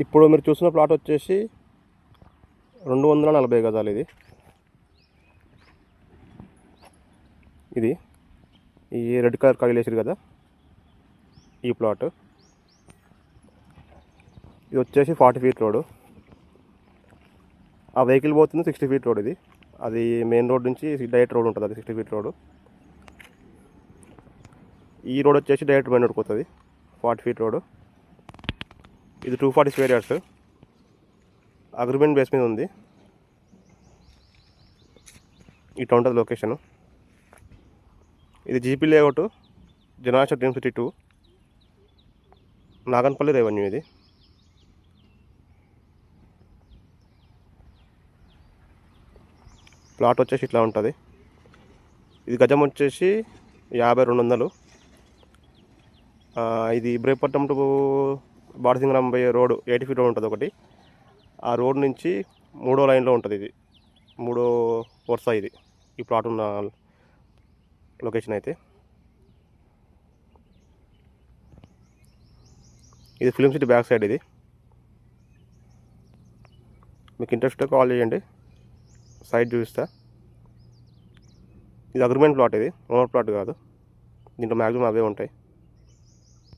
ఇప్పుడు మీరు చూసిన ప్లాట్ వచ్చేసి 240 గజాలు. ఇది ఈ రెడ్ కలర్ కడిలు వేసారు కదా, ఈ ప్లాట్. ఇది వచ్చేసి 40 ఫీట్ రోడ్. ఆ వెహికల్ పోతుంది 60 ఫీట్ రోడ్. ఇది అది మెయిన్ రోడ్ నుంచి డైరెక్ట్ రోడ్ ఉంటుంది, అది 60 ఫీట్ రోడ్. ఈ రోడ్ వచ్చేసి డైరెక్ట్ మెయిన్ రోడ్కి పోతుంది, 40 ఫీట్ రోడ్. ఇది 240 స్క్వేర్ యార్డ్స్, అగ్రిమెంట్ బేస్ మీద ఉంది. ఇట్లా ఉంటుంది లొకేషను. ఇది GP layout, Janardhan dream city 2, Naganpalli revenue. ఇది ప్లాట్ వచ్చేసి ఇట్లా ఉంటుంది. ఇది గజం వచ్చేసి 50-200. ఇది ఇబ్రహీంపట్నం టు బాడసింగరం పోయే రోడ్ 80 ఫీట్ రోడ్ ఉంటుంది ఒకటి. ఆ రోడ్ నుంచి 3వ లైన్లో ఉంటుంది. ఇది 3వ వరుస. ఇది ఈ ప్లాట్ ఉన్న లొకేషన్ అయితే. ఇది ఫిలిం సిటీ బ్యాక్ సైడ్. ఇది మీకు ఇంట్రెస్ట్ కాల్ చేయండి, సైట్ చూపిస్తా. ఇది అగ్రిమెంట్ ప్లాట్, ఇది ఓనర్ ప్లాట్ కాదు. దీంట్లో మ్యాక్సిమం అవే ఉంటాయి.